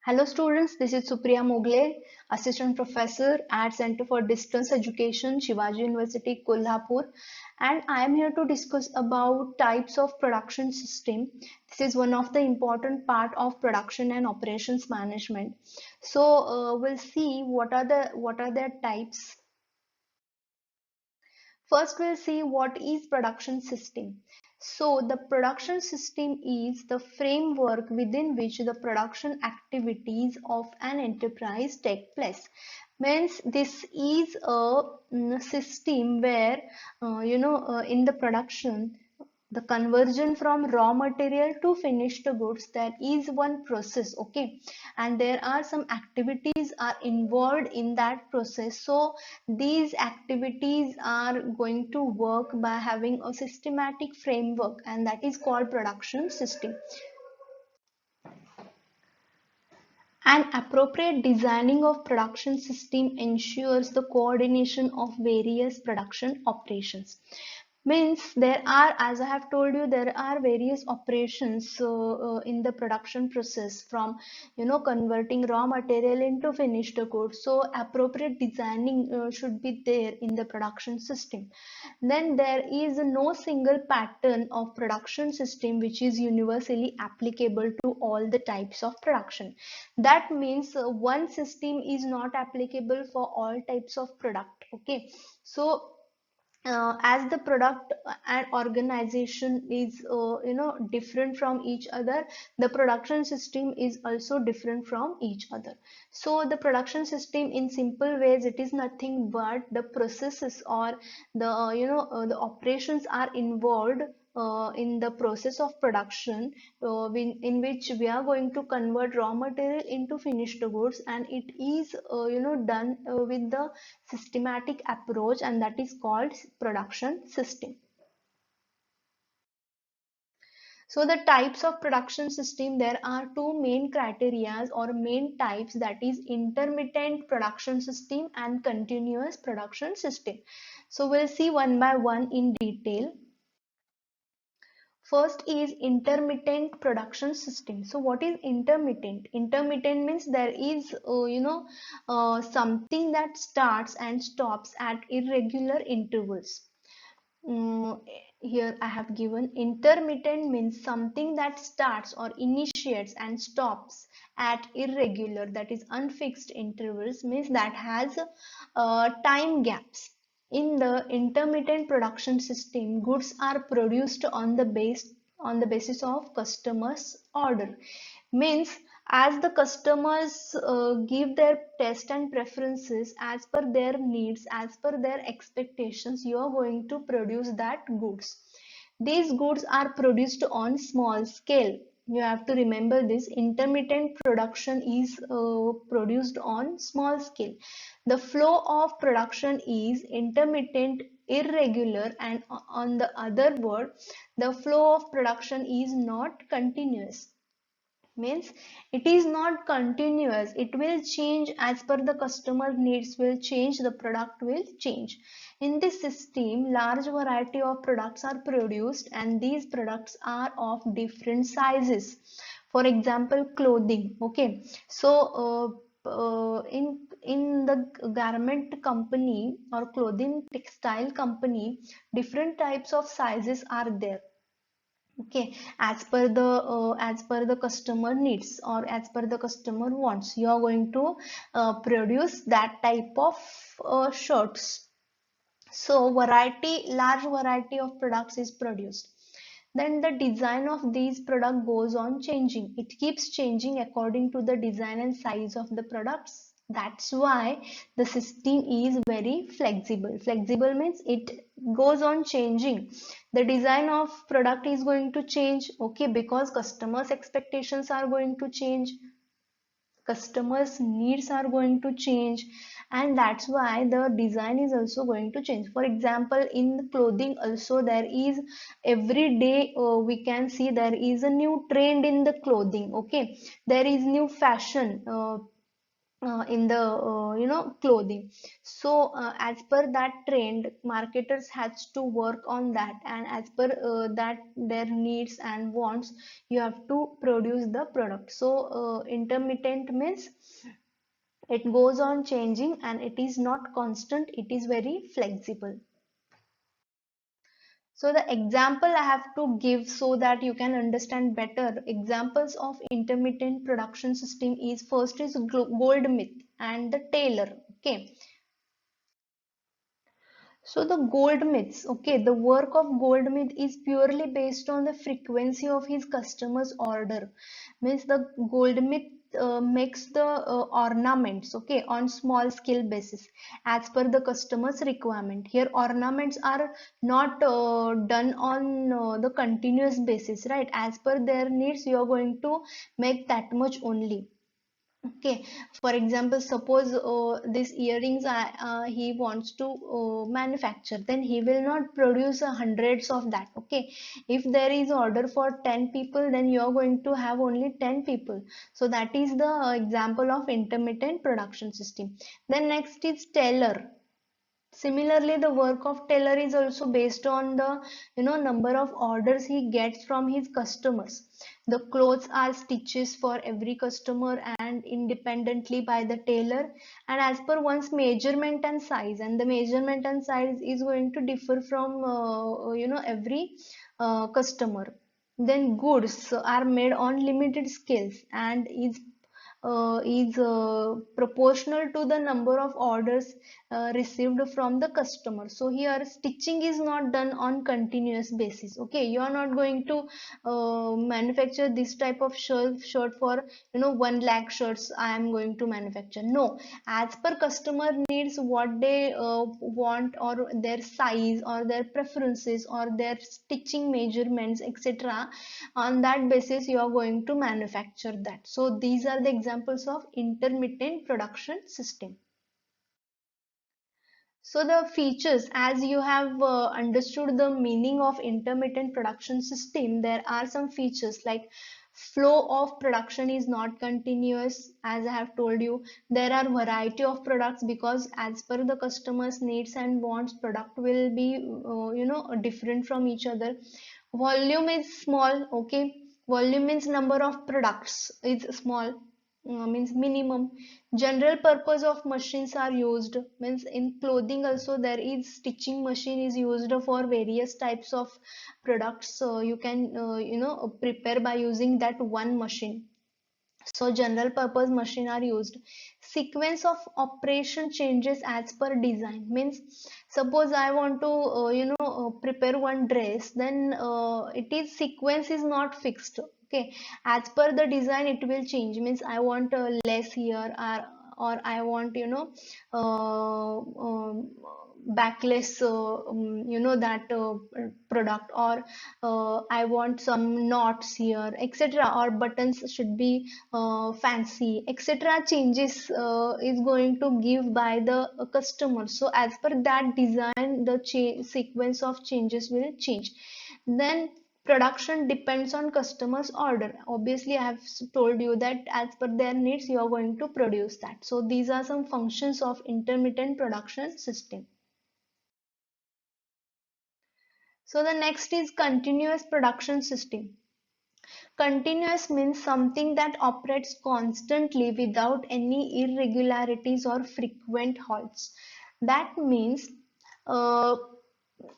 Hello students, this is Supriya Mogle, Assistant Professor at Center for Distance Education, Shivaji University, Kolhapur, and I am here to discuss about types of production system. This is one of the important part of production and operations management. So we'll see what are their types. First, we'll see what is production system. So the production system is the framework within which the production activities of an enterprise take place. Means this is a system where in the production, the conversion from raw material to finished goods, there is one process, okay, and there are some activities are involved in that process. So these activities are going to work by having a systematic framework, and that is called production system. An appropriate designing of production system ensures the coordination of various production operations. Means there are, as I have told you, there are various operations in the production process, from converting raw material into finished goods. So appropriate designing should be there in the production system. Then there is no single pattern of production system which is universally applicable to all the types of production. That means one system is not applicable for all types of product, okay. So as the product and organization is different from each other, the production system is also different from each other. So the production system, in simple ways, it is nothing but the processes or the the operations are involved in the process of production, in which we are going to convert raw material into finished goods, and it is done with the systematic approach, and that is called production system. So the types of production system, there are two main criteria or main types, that is intermittent production system and continuous production system. So we'll see one by one in detail. First is intermittent production system. So what is intermittent? Intermittent means there is something that starts and stops at irregular intervals. Here I have given intermittent means something that starts or initiates and stops at irregular, that is unfixed intervals, means that has time gaps. In the intermittent production system, goods are produced on the basis of customers' order. Means as the customers give their taste and preferences as per their needs, as per their expectations, you are going to produce that goods. These goods are produced on small scale. You have to remember this. Intermittent production is produced on small scale. The flow of production is intermittent, irregular, and on the other word, the flow of production is not continuous. Means it is not continuous, it will change as per the customer needs will change, the product will change. In this system, large variety of products are produced, and these products are of different sizes. For example, clothing, okay. So in the garment company or clothing textile company, different types of sizes are there, okay, as per the customer needs or as per the customer wants, you are going to produce that type of shirts. So large variety of products is produced. Then the design of these product goes on changing, it keeps changing according to the design and size of the products. That's why the system is very flexible. Flexible means it goes on changing. The design of product is going to change, okay, because customers expectations are going to change, customers needs are going to change, and that's why the design is also going to change. For example, in clothing also, there is every day we can see there is a new trend in the clothing, okay, there is new fashion, in the clothing. So as per that trend, marketers has to work on that, and as per that their needs and wants, you have to produce the product. So intermittent means it goes on changing and it is not constant, it is very flexible. So the example I have to give so that you can understand better examples of intermittent production system is, first is Goldsmith and the tailor. Okay, so the Goldsmiths, okay, the work of Goldsmith is purely based on the frequency of his customers' order. Means the Goldsmith makes the ornaments, okay, on small scale basis as per the customer's requirement. Here ornaments are not done on the continuous basis, right? As per their needs, you are going to make that much only. Okay, for example, suppose these earrings he wants to manufacture, then he will not produce hundreds of that. Okay, if there is order for 10 people, then you are going to have only 10 people. So that is the example of intermittent production system. Then next is tailor. Similarly, the work of tailor is also based on the number of orders he gets from his customers. The clothes are stitches for every customer and independently by the tailor, and as per one's measurement and size, and the measurement and size is going to differ from every customer. Then goods are made on limited scales and is proportional to the number of orders received from the customer. So here stitching is not done on continuous basis. Okay, you are not going to manufacture this type of shirt for 1 lakh shirts I am going to manufacture. No, as per customer needs, what they want, or their size or their preferences or their stitching measurements, etc., on that basis you are going to manufacture that. So these are the examples of intermittent production system. So the features, as you have understood the meaning of intermittent production system, there are some features like flow of production is not continuous. As I have told you, there are variety of products because as per the customer's needs and wants, product will be different from each other. Volume is small. Okay, volume means number of products is small, means minimum. General purpose of machines are used, means in clothing also there is stitching machine is used for various types of products. So you can prepare by using that one machine. So general purpose machine are used. Sequence of operation changes as per design, means suppose I want to prepare one dress, then it is sequence is not fixed. Okay, as per the design it will change, means I want less here, or I want backless that product, or I want some knots here, etc., or buttons should be fancy, etc. changes is going to give by the customer. So as per that design, the sequence of changes will change. Then production depends on customers order. Obviously I have told you that as per their needs you are going to produce that. So these are some functions of intermittent production system. So the next is continuous production system. Continuous means something that operates constantly without any irregularities or frequent halts. That means uh,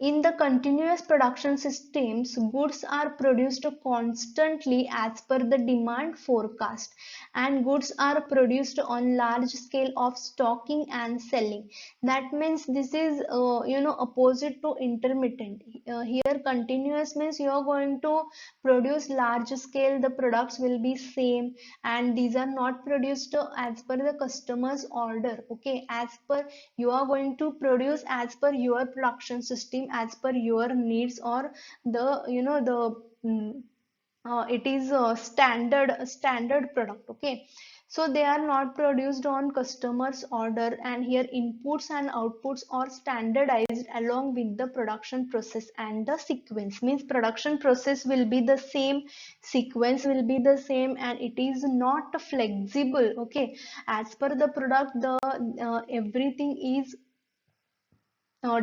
in the continuous production systems, goods are produced constantly as per the demand forecast, and goods are produced on large scale of stocking and selling. That means this is opposite to intermittent. Here continuous means you are going to produce large scale, the products will be same, and these are not produced as per the customer's order. Okay, as per you are going to produce as per your production system, as per your needs, or the the it is a standard product. Okay, So they are not produced on customer's order, and here inputs and outputs are standardized along with the production process and the sequence. Means production process will be the same, sequence will be the same, and it is not flexible. Okay, as per the product, the everything is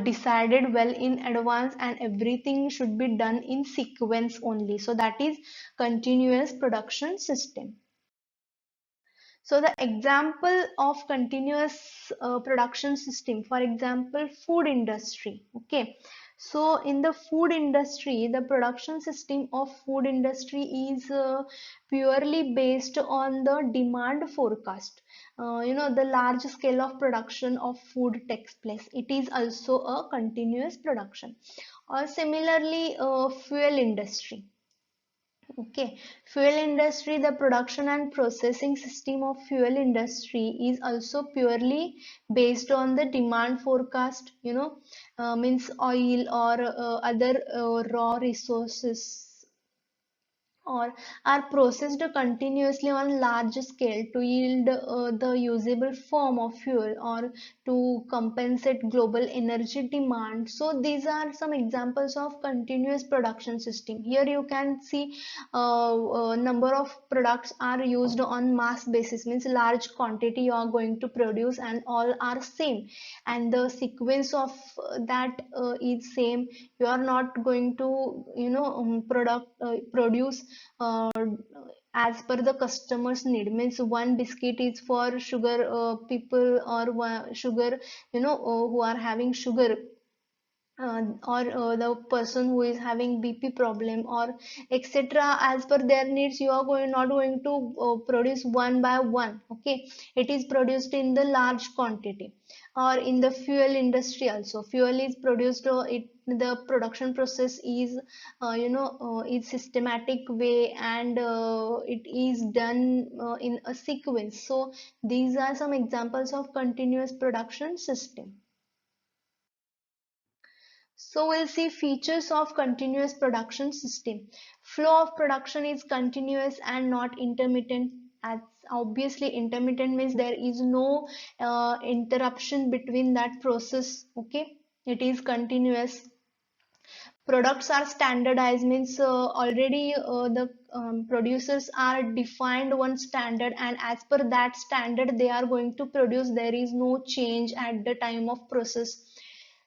decided well in advance, and everything should be done in sequence only. So that is continuous production system. So the example of continuous production system, for example, food industry. Okay. So in the food industry, the production system of food industry is purely based on the demand forecast. The large scale of production of food takes place. It is also a continuous production. Or similarly, fuel industry. Okay, fuel industry, the production and processing system of fuel industry is also purely based on the demand forecast, means oil or other raw resources, or are processed continuously on large scale to yield the usable form of fuel, or to compensate global energy demand. So these are some examples of continuous production system. Here you can see number of products are used on mass basis, means large quantity you are going to produce and all are same, and the sequence of that is same. You are not going to produce uh, as per the customer's need. Means one biscuit is for sugar people, or sugar, who are having sugar, or the person who is having BP problem, or etc. As per their needs, you are not going to produce one by one. Okay, it is produced in the large quantity. Or in the fuel industry also, fuel is produced, the production process is is systematic way, and it is done in a sequence. So these are some examples of continuous production system. So we'll see features of continuous production system. Flow of production is continuous and not intermittent. As obviously intermittent means there is no interruption between that process. Okay, it is continuous. Products are standardized, means already the producers are defined one standard, and as per that standard they are going to produce. There is no change at the time of process.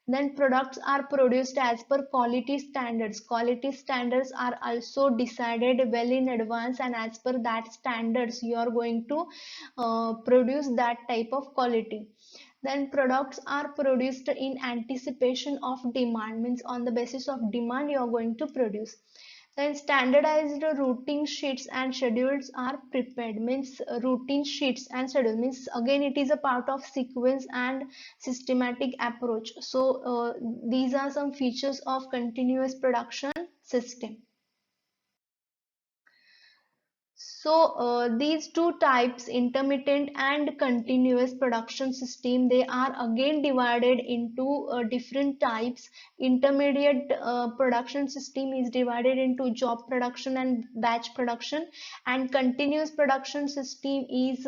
Then products are produced as per quality standards. Quality standards are also decided well in advance, and as per that standards you are going to produce that type of quality. Then products are produced in anticipation of demand, means on the basis of demand you are going to produce. Then standardized routine sheets and schedules are prepared, means routine sheets and schedule, means again it is a part of sequence and systematic approach. So these are some features of continuous production system. So these two types, intermittent and continuous production system, they are again divided into different types. Intermediate production system is divided into job production and batch production, and continuous production system is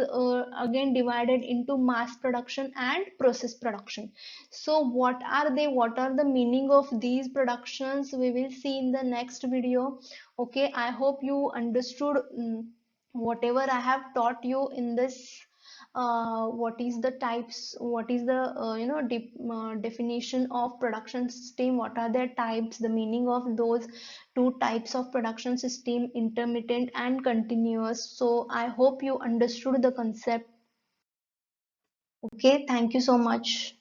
again divided into mass production and process production. So what are they? What are the meaning of these productions? We will see in the next video. Okay, I hope you understood whatever I have taught you in this. What is the types, what is the definition of production system, what are their types, the meaning of those two types of production system, intermittent and continuous. So I hope you understood the concept. Okay, thank you so much.